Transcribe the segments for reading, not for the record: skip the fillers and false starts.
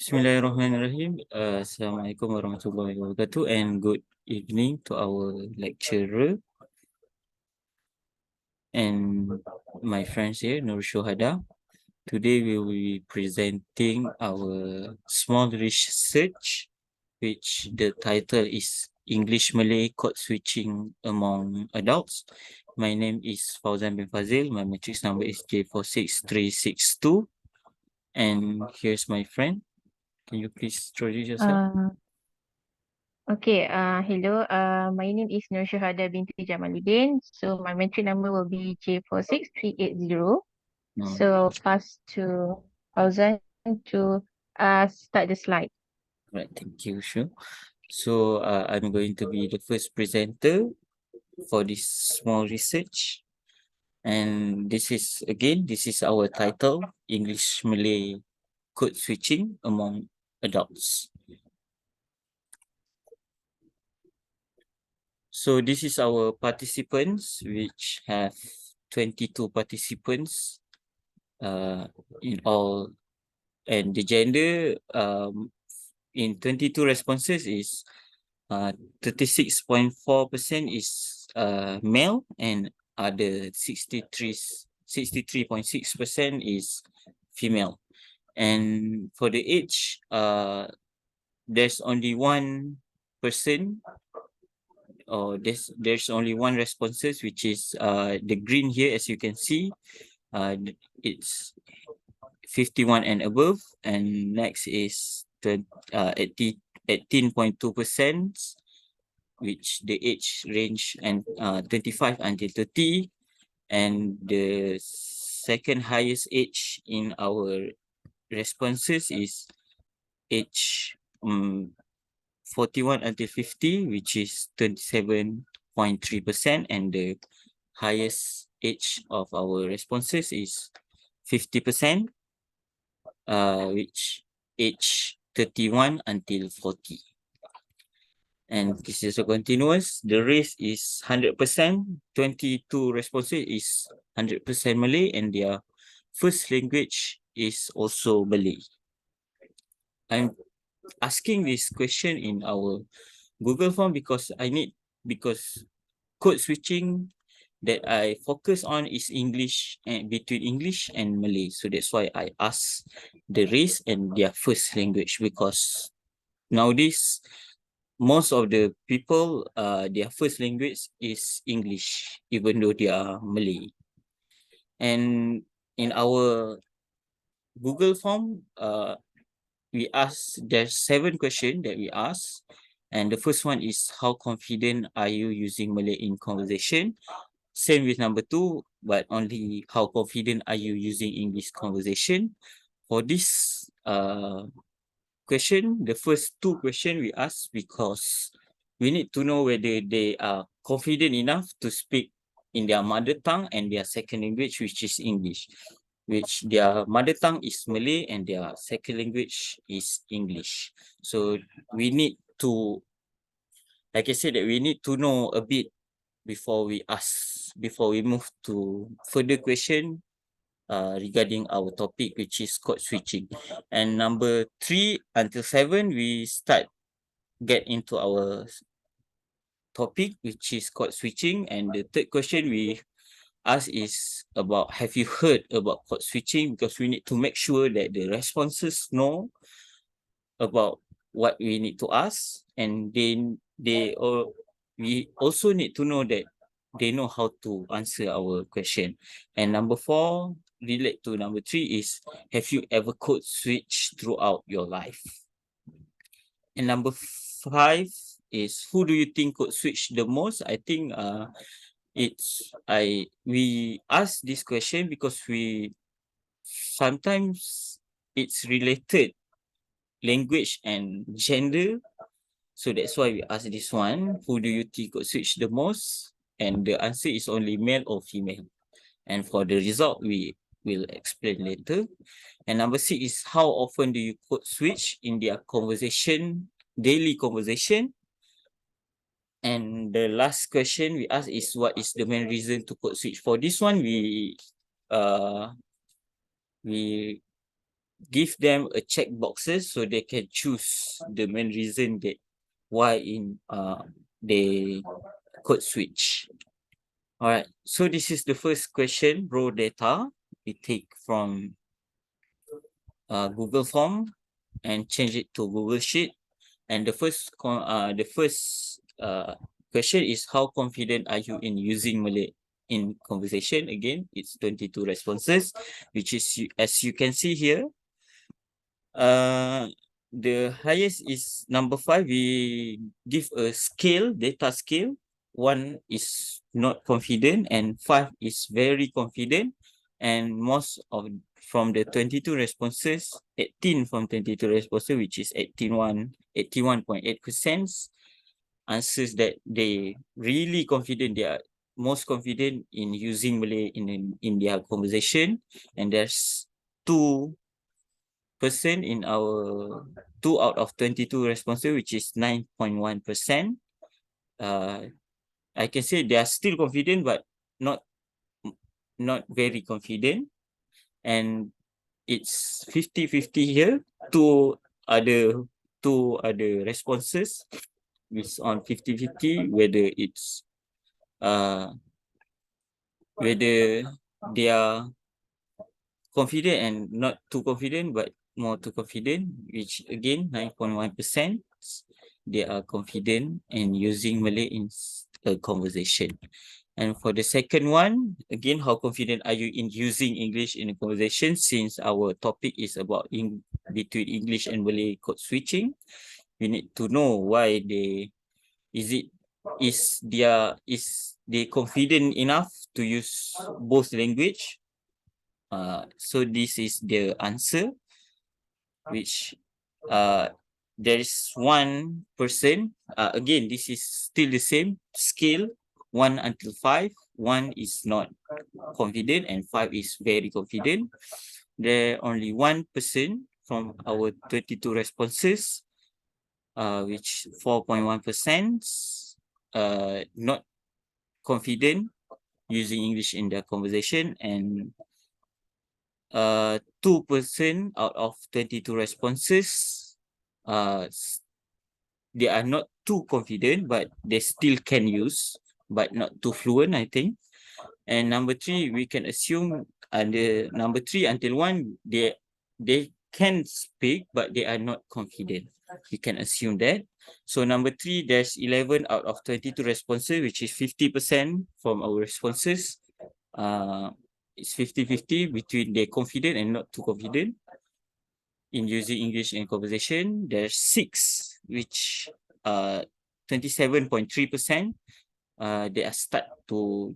Bismillahirrahmanirrahim. Assalamualaikum warahmatullahi wabarakatuh and good evening to our lecturer and my friends here, Syuhada. Today we will be presenting our small research, which the title is English Malay Code Switching Among Adults. My name is Fawzan bin Fazil. My matrix number is J46362. And here's my friend. Can you please introduce yourself? Hello. My name is Syuhada binti Jamaluddin. So my matric number will be J46380. So pass to Fawzan to start the slide. Right, thank you, sure. So I'm going to be the first presenter for this small research. And this is our title, English Malay Code Switching Among Adults. So this is our participants, which have 22 participants in all, and the gender in 22 responses is 36.4% is male, and other 63.6% is female. And for the age, there's only one person, or there's only one responses, which is the green here, as you can see. It's 51 and above, and next is 18.2%, which the age range and 25 until 30, and the second highest age in our responses is age 41 until 50, which is 27.3%, and the highest age of our responses is 50%, which age 31 until 40. And this is a continuous. The race is 100%. 22 responses is 100% Malay, and their first language is also Malay. I'm asking this question in our Google form because code switching that I focus on is English, and between English and Malay. So that's why I ask the race and their first language, because nowadays most of the people their first language is English, even though they are Malay. And in our Google form, there's 7 questions that we ask. And the first one is, how confident are you using Malay in conversation? Same with number 2, but only how confident are you using English conversation? For this question, the first 2 questions we ask because we need to know whether they are confident enough to speak in their mother tongue and their second language, which is English, which their mother tongue is Malay and their second language is English. So we need to, like I said, that we need to know a bit before we move to further question regarding our topic, which is code switching. And number 3 until 7, we start get into our topic, which is code switching. And the third question we ask is about, have you heard about code switching? Because we need to make sure that the responses know about what we need to ask, and we also need to know that they know how to answer our question. And number 4 relate to number 3 is, have you ever code switched throughout your life? And number 5 is, who do you think code switch the most? I think we ask this question because sometimes it's related language and gender. So that's why we ask this one, who do you think could switch the most? And the answer is only male or female. And for the result, we will explain later. And number 6 is, how often do you code switch in their daily conversation? And the last question we ask is, what is the main reason to code switch? For this one, we give them a check boxes so they can choose the main reason that why they code switch. All right, so this is the first question, raw data. We take from Google Form and change it to Google Sheet. And the first question is, how confident are you in using Malay in conversation? Again, it's 22 responses, which is, as you can see here, the highest is number 5. We give a scale, data scale. 1 is not confident and 5 is very confident. And most of from the 22 responses, 18 from 22 responses, which is 81.8%, answers that they really confident, they are most confident in using Malay in their conversation. And there's 2% in our 2 out of 22 responses, which is 9.1%. I can say they are still confident, but not very confident. And it's 50-50 here. Two other responses is on 50-50, whether it's whether they are confident and not too confident, but more too confident, which again 9.1%, they are confident in using Malay in a conversation. And for the second one, again, how confident are you in using English in a conversation? Since our topic is about between English and Malay code switching, we need to know why they is they confident enough to use both language. So this is the answer, which there is 1%. Again, this is still the same scale, 1 until 5. 1 is not confident and 5 is very confident. There only 1% from our 22 responses, which 4.1%, not confident using English in their conversation, and 2% out of 22 responses, they are not too confident, but they still can use, but not too fluent, I think. And number 3, we can assume under number 3 until 1, they can speak, but they are not confident. We can assume that. So number 3, there's 11 out of 22 responses, which is 50% from our responses. It's 50-50 between they're confident and not too confident in using English in conversation. There's 6, which 27.3%.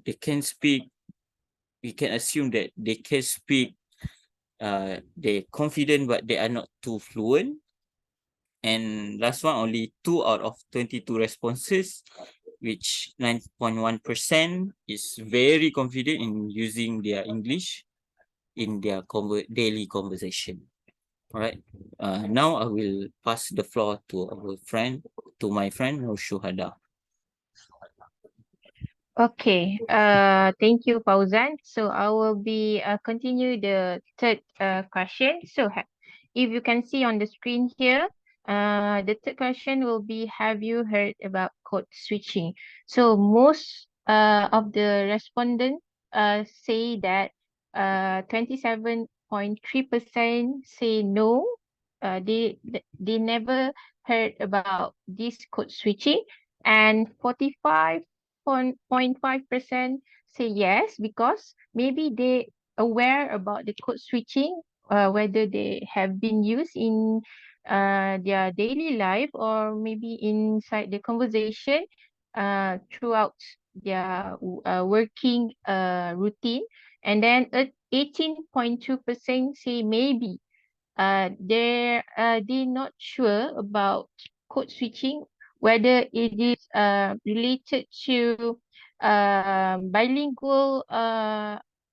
They can speak. We can assume that they can speak. They're confident, but they are not too fluent. And last one, only 2 out of 22 responses, which 9.1% is very confident in using their English in their daily conversation. All right. Now I will pass the floor to my friend, Syuhada. Okay. Thank you, Fawzan. So I will be continue the third question. So if you can see on the screen here, the third question will be, have you heard about code switching? So most of the respondents say that 27.3% say no. They never heard about this code switching, and 45.5% say yes, because maybe they aware about the code switching, whether they have been used in their daily life or maybe inside the conversation throughout their working routine. And then 18.2% say maybe. They're not sure about code switching, whether it is related to bilingual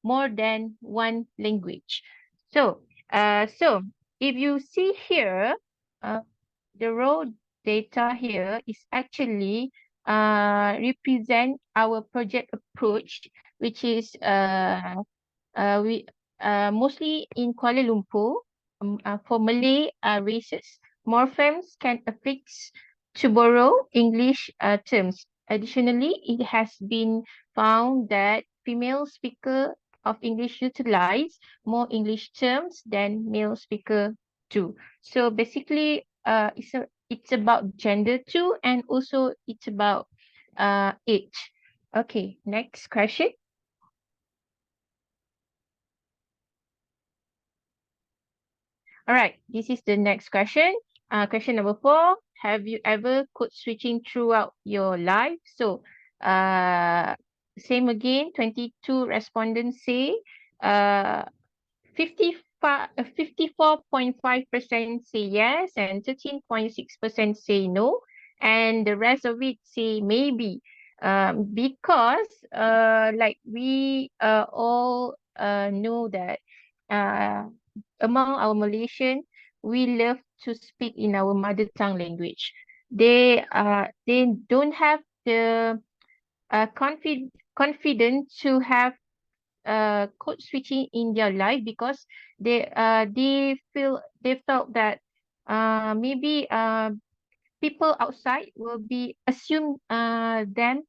more than one language. So if you see here, uh, the raw data here is actually represent our project approach, which is we mostly in Kuala Lumpur. for Malay races. Morphemes can affix to borrow English terms. Additionally, it has been found that female speaker of English utilize more English terms than male speaker do. So basically, it's about gender too, and also it's about age. Okay, next question. All right, this is the next question. Question number 4. Have you ever code switching throughout your life? So, uh, same again, 22 respondents say, uh, 54.5% say yes, and 13.6% say no, and the rest of it say maybe. Because, like we all know that uh, among our Malaysian, we love to speak in our mother tongue language. They don't have the confidence to have code switching in their life because they felt that maybe people outside will be assume them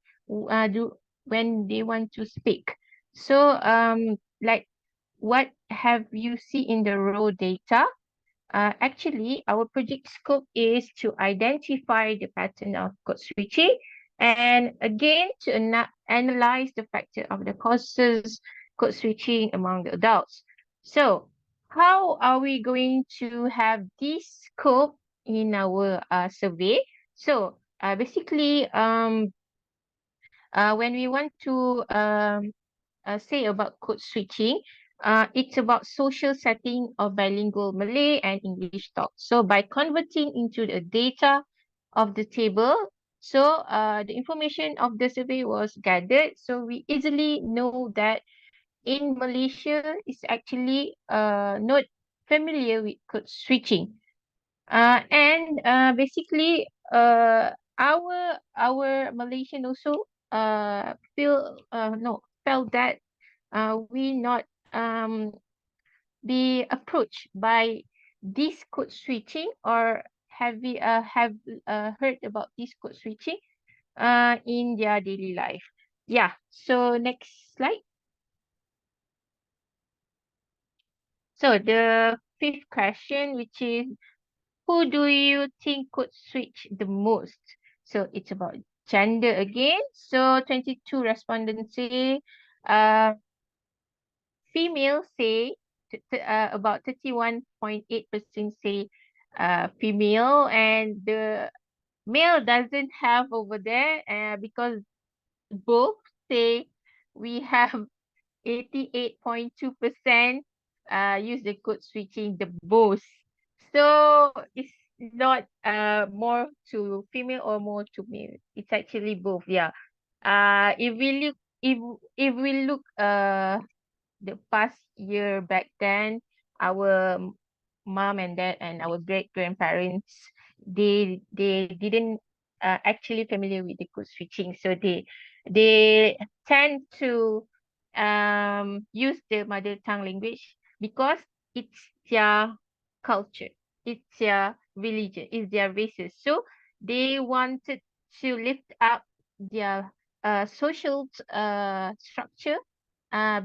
do when they want to speak. So like what have you see in the raw data? Actually, our project scope is to identify the pattern of code switching and again to analyze the factor of the causes code switching among the adults. So, how are we going to have this scope in our survey? So, basically, when we want to say about code switching, it's about social setting of bilingual Malay and English talk. So by converting into the data of the table, so the information of the survey was gathered. So we easily know that in Malaysia is actually not familiar with code switching. And basically, our Malaysian also felt that we not um be approached by this code switching or have heard about this code switching in their daily life. Yeah. So next slide. So the fifth question, which is who do you think could switch the most? So it's about gender again. So 22 respondents say uh, female say about 31.8% say female, and the male doesn't have over there because both say we have 88.2% use the code switching the both. So it's not more to female or more to male. It's actually both, yeah. If we look if we look the past year back then, our mom and dad and our great grandparents, they didn't actually familiar with the code switching, so they tend to use the mother tongue language because it's their culture, it's their religion, it's their races. So they wanted to lift up their social structure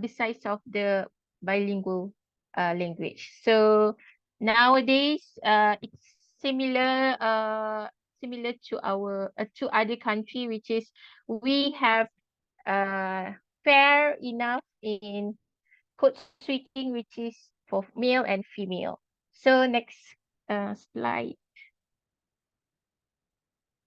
besides of the bilingual language. So nowadays, it's similar similar to our to other country, which is we have uh, fair enough in code switching, which is for male and female. So next slide.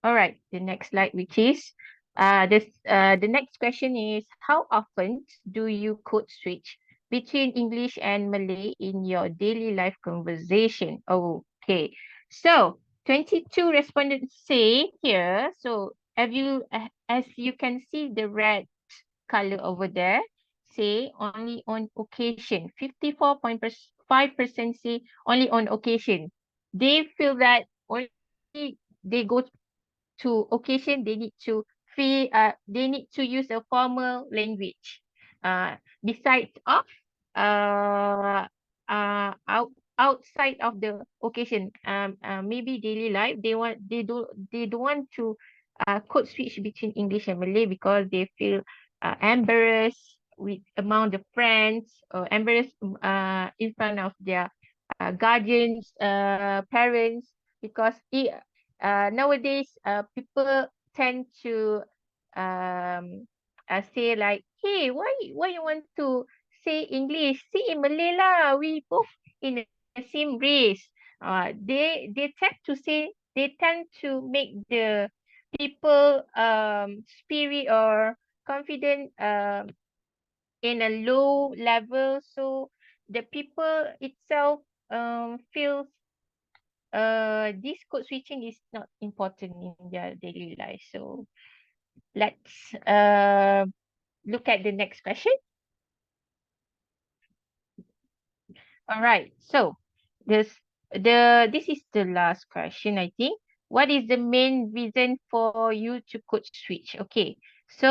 All right, the next slide, which is the next question is how often do you code switch between English and Malay in your daily life conversation? Okay, so 22 respondents say here. So have you as you can see the red color over there, say only on occasion. 54.5% say only on occasion. They feel that only they go to occasion, they need to use a formal language. Besides of uh, out outside of the occasion, maybe daily life, they don't want to code switch between English and Malay because they feel embarrassed with among the friends, or embarrassed in front of their guardians, parents, because nowadays people tend to say like, hey, why you want to say English? Say in Malay lah. We both in the same race. They tend to make the people spirit or confident in a low level, so the people itself feels this code switching is not important in their daily life. So let's look at the next question. All right. So this is the last question, I think. What is the main reason for you to code switch? Okay. So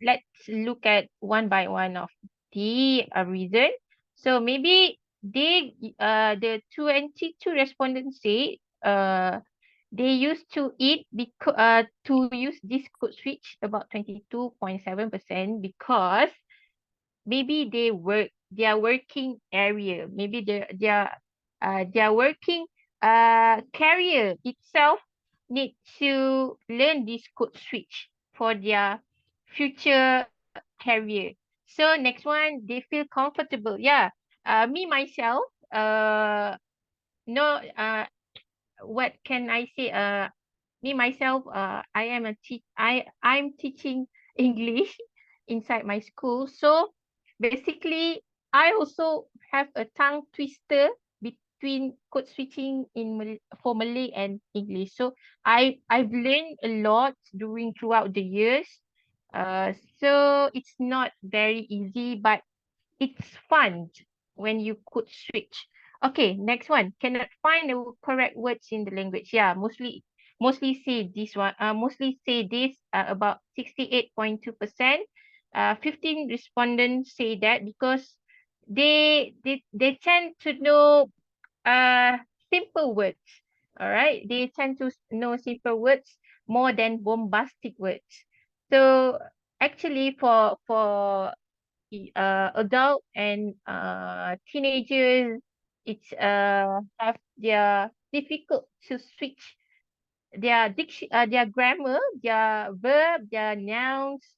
let's look at one by one of the reason. So maybe the 22 respondents say they used to eat because to use this code switch about 22.7% because maybe their working area, maybe their working career itself need to learn this code switch for their future career. So next one, they feel comfortable. Yeah, me myself, no, what can I say? Me myself, I'm teaching English inside my school. So basically, I also have a tongue twister between code switching for Malay and English. So I've learned a lot throughout the years. So it's not very easy, but it's fun when you could switch. Okay, next one. Cannot find the correct words in the language. Yeah, mostly say this one. Mostly say this. About 68.2%. 15 respondents say that because they tend to know uh simple words. All right, they tend to know simple words more than bombastic words. So actually, for adult and teenagers, it's have their difficult to switch their grammar, their verb, their nouns,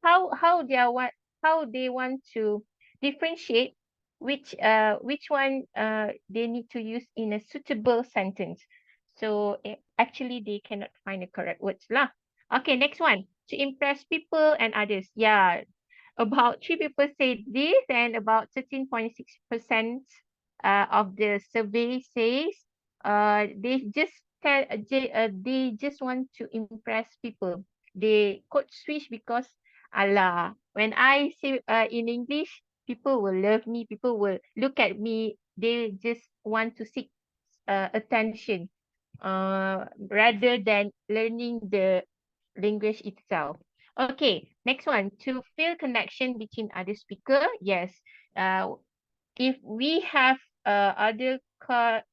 how they want to differentiate which one they need to use in a suitable sentence. So actually they cannot find the correct words lah. Okay, next one. To impress people and others. Yeah, about three people say this, and about 13.6% of the survey says they just want to impress people. They code switch because Allah, when I say in English, people will love me, people will look at me, they just want to seek attention rather than learning the language itself. Okay, next one. To feel connection between other speaker. Yes. If we have other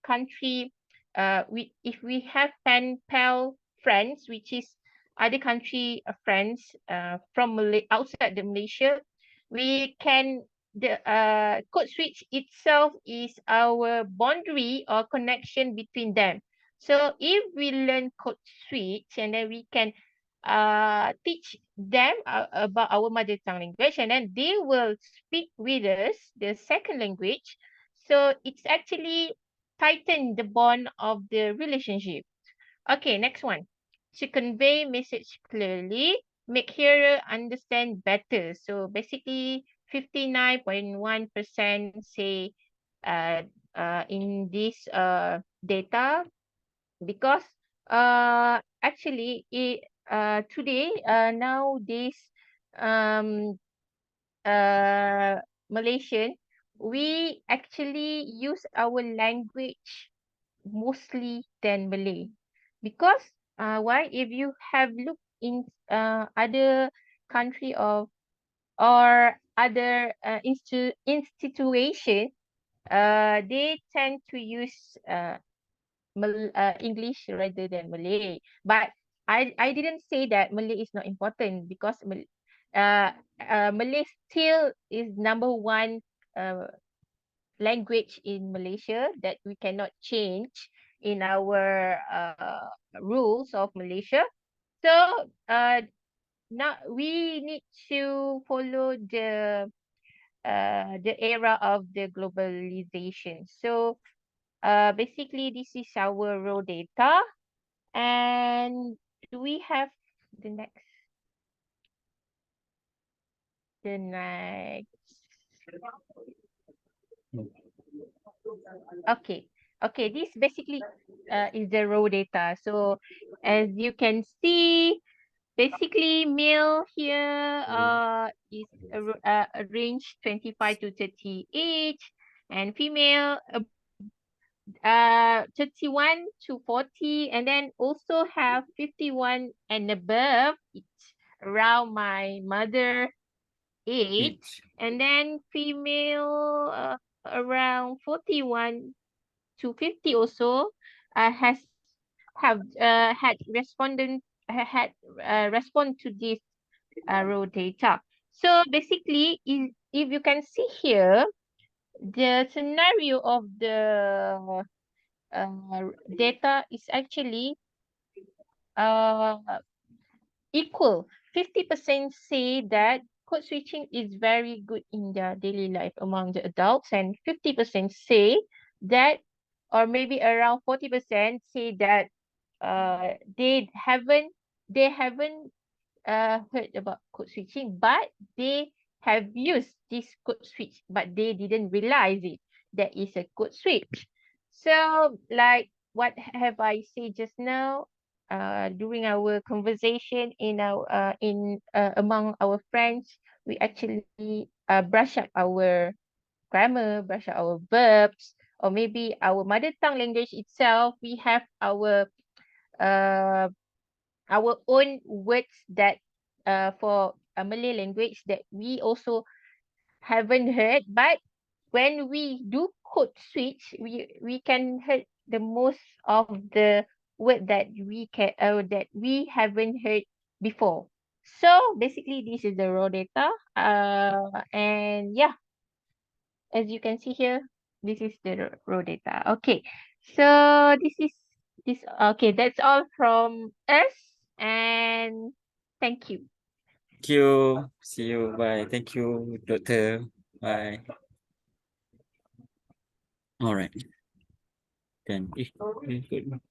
country, if we have pen pal friends, which is other country friends from outside the Malaysia, we can the code switch itself is our boundary or connection between them. So if we learn code switch, and then we can teach them about our mother tongue language, and then they will speak with us the second language. So it's actually tighten the bond of the relationship. Okay, next one. To convey message clearly, make hearer understand better. So basically 59.1% say uh, in this data, because actually today nowadays um Malaysian, we actually use our language mostly than Malay, because why, if you have looked in other country of or other institution, they tend to use English rather than Malay. But I didn't say that Malay is not important, because Malay still is number one uh, language in Malaysia that we cannot change in our rules of Malaysia. So now we need to follow the era of the globalization. So basically, this is our raw data. And do we have the next? The next. Okay. Okay, this basically is the raw data. So as you can see, basically male here is a range 25 to 30 age, and female 31 to 40, and then also have 51 and above. It's around my mother age, and then female around 41 to 50 also has have had respond to this raw data. So basically, if you can see here, the scenario of the data is actually uh, equal. 50% say that code switching is very good in their daily life among the adults, and 50% say that, or maybe around 40% say that they haven't heard about code switching, but they have used this code switch, but they didn't realize it. That is a code switch. So, like what have I said just now, during our conversation in our in among our friends, we actually brush up our grammar, brush up our verbs, or maybe our mother tongue language itself. We have uh our own words that for a Malay language that we also haven't heard. But when we do code switch, we can hear the most of the word that we haven't heard before. So basically, this is the raw data. And yeah, as you can see here, this is the raw data. Okay, so this. Okay, that's all from us, and thank you. Thank you. See you. Bye. Thank you, Doctor. Bye. All right. Then, good.